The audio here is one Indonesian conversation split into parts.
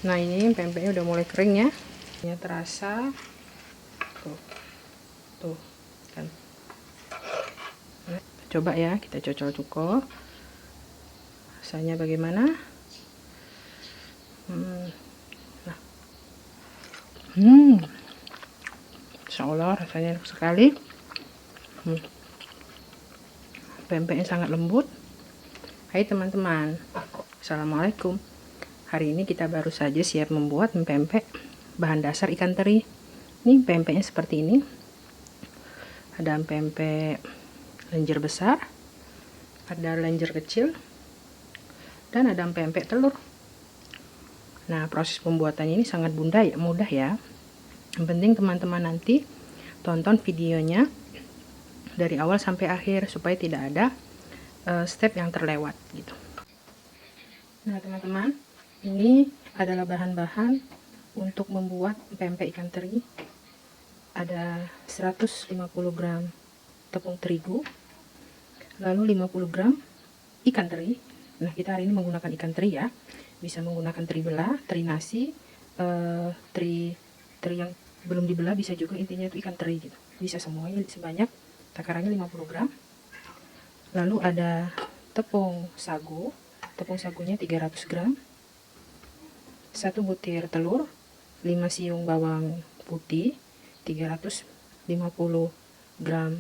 Nah, ini pempeknya udah mulai kering ya. Ini terasa tuh kan. Nah, coba ya, kita cocol cuko. Rasanya bagaimana? Nah. Insya Allah rasanya enak sekali. Pempeknya sangat lembut. Hai teman-teman, assalamualaikum. Hari ini kita baru saja siap membuat pempek bahan dasar ikan teri. Ini pempeknya seperti ini. Ada pempek lenjer besar, ada lenjer kecil, dan ada pempek telur. Nah, proses pembuatannya ini sangat mudah ya. Yang penting teman-teman nanti tonton videonya dari awal sampai akhir supaya tidak ada step yang terlewat gitu. Nah, teman-teman, ini adalah bahan-bahan untuk membuat pempek ikan teri. Ada 150 gram tepung terigu, lalu 50 gram ikan teri. Nah, kita hari ini menggunakan ikan teri ya. Bisa menggunakan teri belah, teri nasi, teri yang belum dibelah bisa juga, intinya itu ikan teri gitu. Bisa semuanya sebanyak takarannya 50 gram. Lalu ada tepung sagu. Tepung sagunya 300 gram. 1 butir telur, 5 siung bawang putih, 350 gram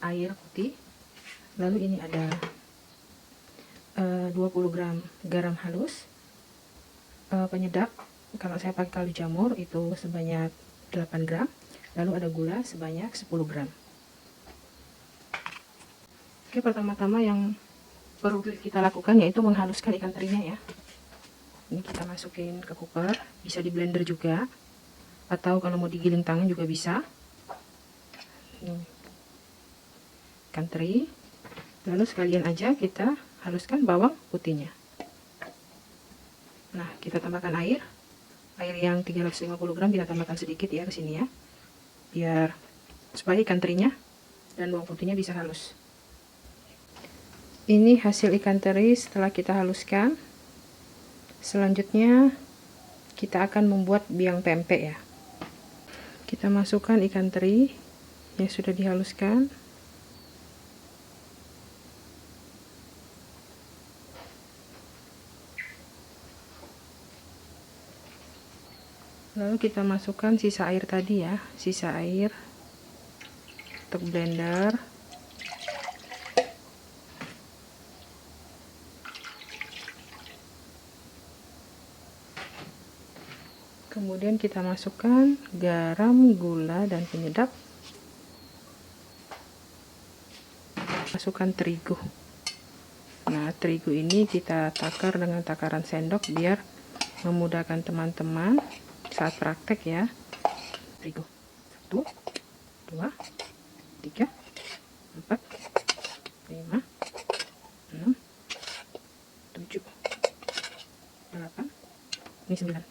air putih. Lalu ini ada 20 gram garam halus, penyedap kalau saya pakai kaldu jamur itu sebanyak 8 gram, lalu ada gula sebanyak 10 gram. Oke, pertama-tama yang perlu kita lakukan yaitu menghaluskan ikan terinya ya. Ini kita masukin ke cooker, bisa di blender juga, atau kalau mau digiling tangan juga bisa. Ini ikan teri, lalu sekalian aja kita haluskan bawang putihnya. Nah, kita tambahkan air yang 350 gram kita tambahkan sedikit ya ke sini ya, biar supaya ikan terinya dan bawang putihnya bisa halus. Ini hasil ikan teri setelah kita haluskan. Selanjutnya kita akan membuat biang pempek ya. Kita masukkan ikan teri yang sudah dihaluskan. Lalu kita masukkan sisa air tadi ya, sisa air untuk blender. Kemudian kita masukkan garam, gula, dan penyedap. Masukkan terigu. Nah, terigu ini kita takar dengan takaran sendok biar memudahkan teman-teman saat praktek ya. Terigu 1, 2, 3, 4, 5, 6, 7, 8, ini 9.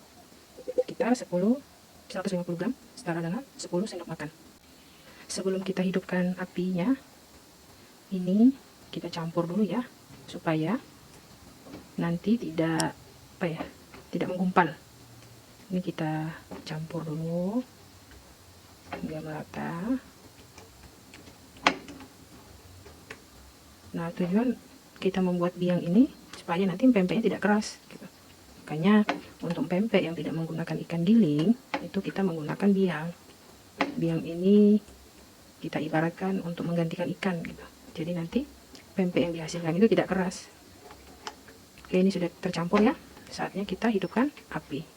Kita 150 gram setara dengan 10 sendok makan. Sebelum kita hidupkan apinya, ini kita campur dulu ya, supaya nanti tidak menggumpal. Ini kita campur dulu hingga merata. Nah, tujuan kita membuat biang ini supaya nanti pempeknya tidak keras gitu. Makanya untuk pempek yang tidak menggunakan ikan giling itu kita menggunakan biang. Biang ini kita ibaratkan untuk menggantikan ikan gitu. Jadi nanti pempek yang dihasilkan itu tidak keras. Oke, ini sudah tercampur ya. Saatnya kita hidupkan api.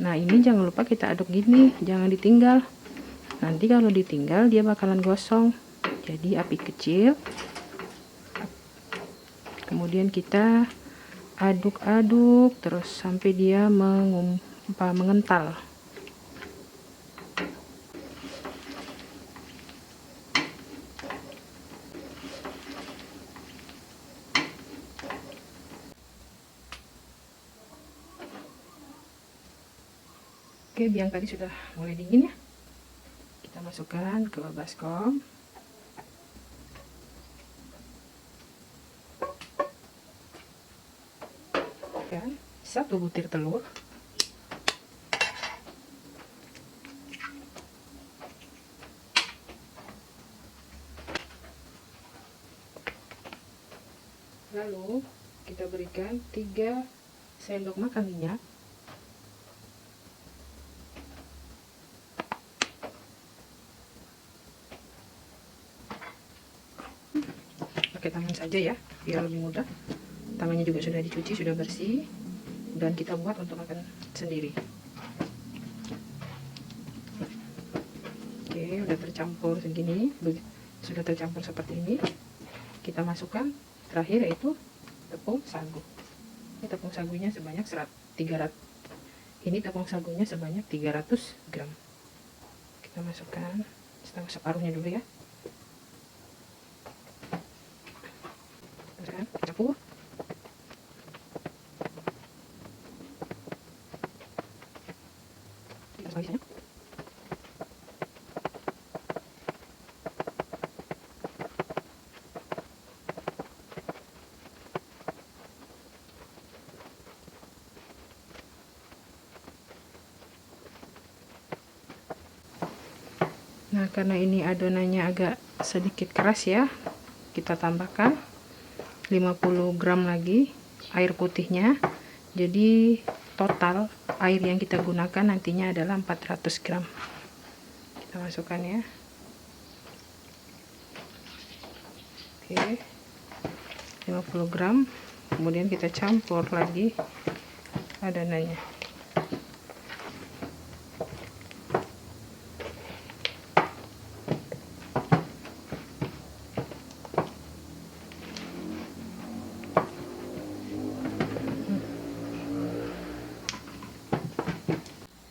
Nah, ini jangan lupa kita aduk gini, jangan ditinggal. Nanti kalau ditinggal dia bakalan gosong. Jadi api kecil. Kemudian kita aduk-aduk terus sampai dia mengental. Oke, biang tadi sudah mulai dingin ya. Kita masukkan ke baskom. 1 butir telur, lalu kita berikan 3 sendok makan minyak, pakai tangan saja ya biar lebih mudah. Tangannya juga sudah dicuci, sudah bersih, dan kita buat untuk makan sendiri. Oke, udah tercampur segini, sudah tercampur seperti ini. Kita masukkan terakhir yaitu tepung sagu. Ini tepung sagunya sebanyak 300. Ini tepung sagunya sebanyak 300 gram. Kita masukkan setengah separuhnya dulu ya. Masukkan, campur. Kita Nah, karena ini adonannya agak sedikit keras ya, kita tambahkan 50 gram lagi air putihnya. Jadi total air yang kita gunakan nantinya adalah 400 gram. Kita masukkan ya. Oke, 50 gram. Kemudian kita campur lagi adonannya.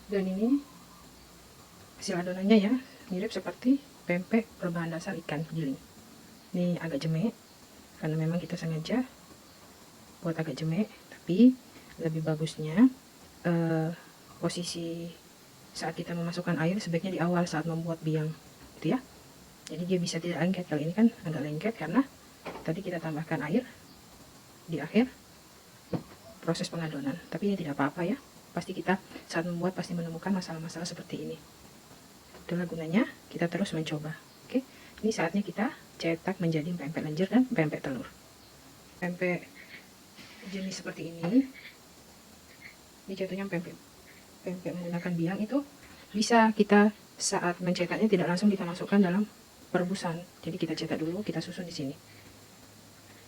Dan ini hasil adonannya ya, mirip seperti pempek berbahan dasar ikan giling. Ini agak jemek karena memang kita sengaja buat agak jemek, tapi lebih bagusnya posisi saat kita memasukkan air sebaiknya di awal saat membuat biang gitu ya. Jadi dia bisa tidak lengket. Kali ini kan agak lengket karena tadi kita tambahkan air di akhir proses pengadonan, tapi ini tidak apa-apa ya. Pasti kita saat membuat pasti menemukan masalah-masalah seperti ini. Itulah gunanya kita terus mencoba. Oke, ini saatnya kita cetak menjadi pempek lenjer dan pempek telur. Pempek jenis seperti ini jatuhnya pempek menggunakan biang itu bisa kita saat mencetaknya tidak langsung kita masukkan dalam perebusan. Jadi kita cetak dulu, kita susun di sini.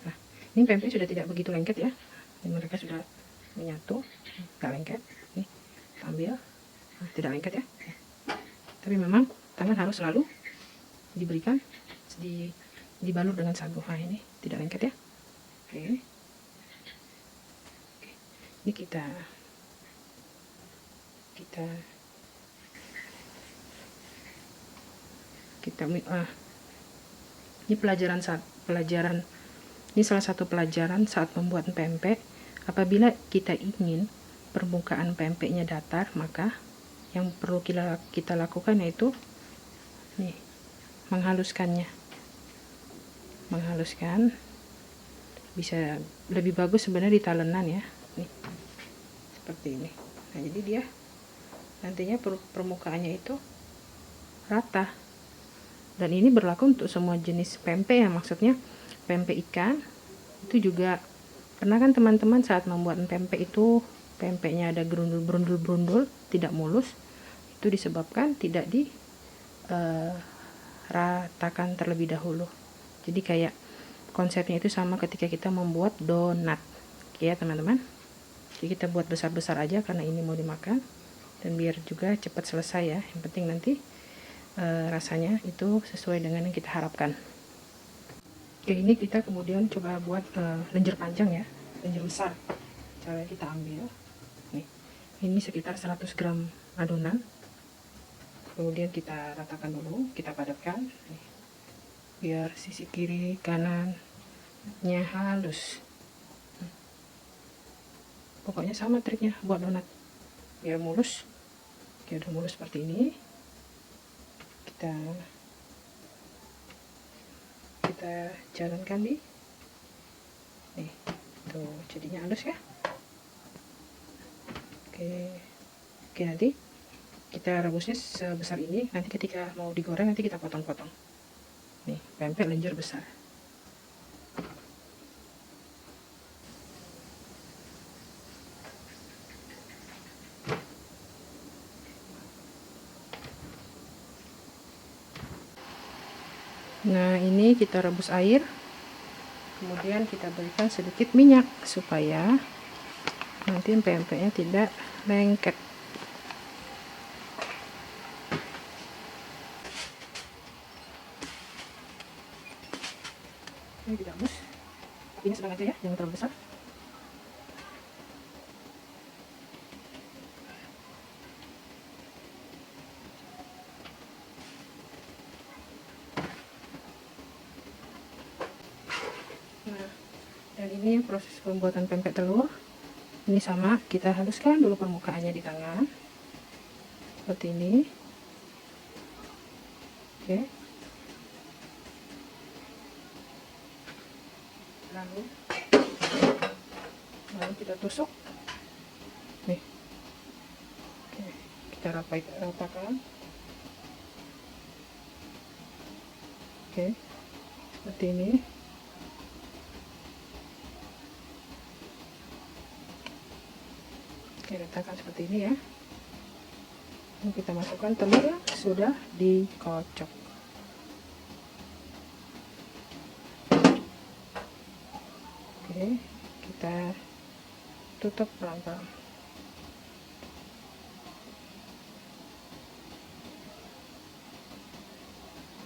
Nah, ini pempek sudah tidak begitu lengket ya. Ini mereka sudah menyatu, nggak lengket. Nih, kita ambil, nah, tidak lengket ya. Tapi memang tangan harus selalu diberikan dibalur dengan sagu. Nah, ini tidak lengket ya. Oke. Ini kita ini pelajaran ini salah satu pelajaran saat membuat pempek. Apabila kita ingin permukaan pempeknya datar, maka yang perlu kita lakukan yaitu nih, menghaluskan. Bisa lebih bagus sebenarnya di talenan ya, nih seperti ini. Nah, jadi dia nantinya permukaannya itu rata, dan ini berlaku untuk semua jenis pempek ya. Maksudnya pempek ikan itu juga pernah kan teman-teman saat membuat pempek itu pempeknya ada berundul-berundul, tidak mulus. Itu disebabkan tidak diratakan terlebih dahulu. Jadi kayak konsepnya itu sama ketika kita membuat donat ya teman-teman. Jadi kita buat besar-besar aja karena ini mau dimakan, dan biar juga cepat selesai ya. Yang penting nanti rasanya itu sesuai dengan yang kita harapkan. Oke, ini kita kemudian coba buat lenjer panjang ya, lenjer besar. Cara kita ambil nih, ini sekitar 100 gram adonan. Kemudian kita ratakan dulu, kita padatkan nih, biar sisi kiri kanannya halus. Pokoknya sama triknya buat donat biar mulus. Oke, udah mulus seperti ini. Kita jalankan nih, tuh jadinya halus ya. Oke, nanti kita rebusnya sebesar ini. Nanti ketika mau digoreng nanti kita potong-potong. Nih, pempek lenjer besar. Nah, ini kita rebus air. Kemudian kita berikan sedikit minyak supaya nanti pempeknya tidak lengket. Ini kita rebus. Apinya sedang aja ya, jangan terlalu besar. Nah, dan ini proses pembuatan pempek telur. Ini sama, kita haluskan dulu permukaannya di tangan seperti ini. Oke, lalu kita tusuk nih. Oke, kita ratakan. Oke, seperti ini. Oke, ratakan seperti ini ya. Lalu kita masukkan telur yang sudah dikocok. Oke, kita tutup pelan-pelan.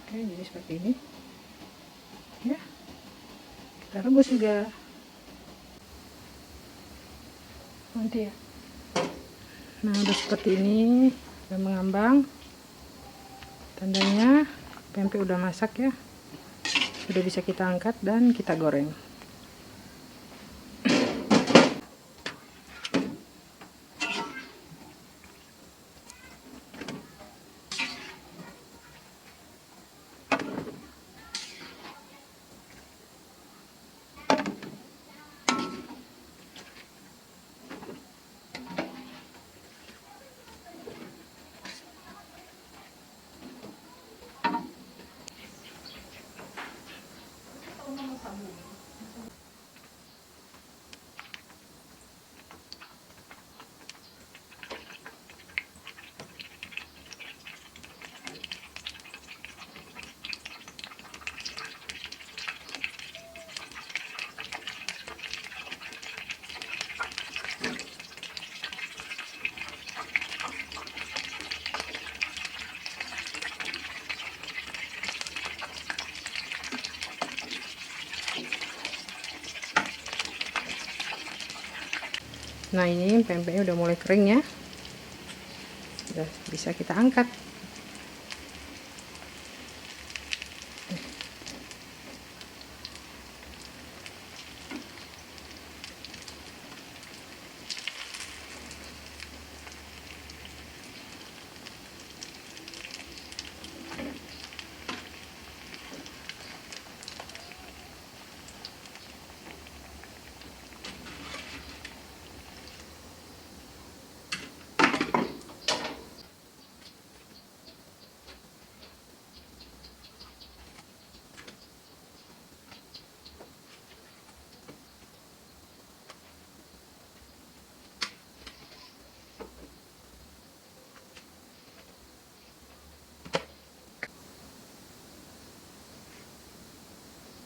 Oke, jadi seperti ini ya. Kita rebus juga nanti ya. Nah, udah seperti ini, udah mengambang, tandanya pempek udah masak ya, sudah bisa kita angkat dan kita goreng. Nah, ini pempeknya udah mulai kering ya, udah bisa kita angkat.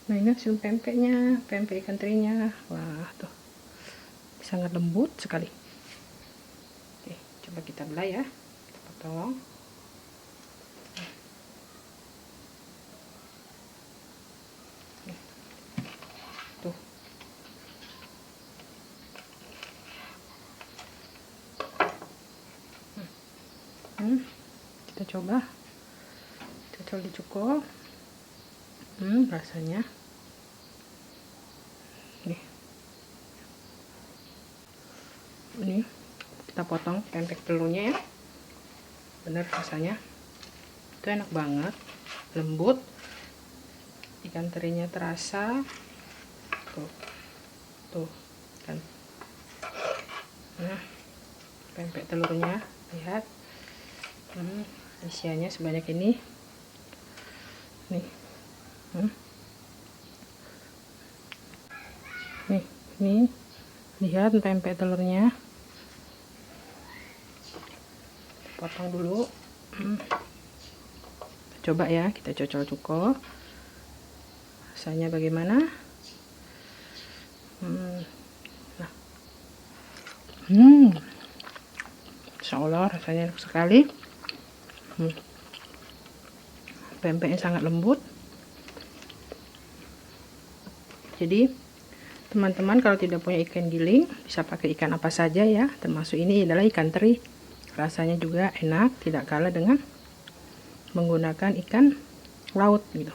Nah, ini hasil pempeknya, pempek ikan terinya. Wah, tuh sangat lembut sekali. Oke, coba kita belah ya, kita potong. Tuh. Kita coba cocol dicukur. Rasanya nih, ini kita potong pempek telurnya ya, bener rasanya itu enak banget, lembut, ikan terinya terasa, tuh kan. Nah, pempek telurnya, lihat. Isiannya sebanyak ini nih. Nih lihat pempek telurnya, potong dulu. Coba ya, kita cocol-cocol rasanya bagaimana. Insya Allah rasanya enak sekali. Pempeknya sangat lembut. Jadi teman-teman kalau tidak punya ikan giling bisa pakai ikan apa saja ya, termasuk ini adalah ikan teri. Rasanya juga enak, tidak kalah dengan menggunakan ikan laut gitu.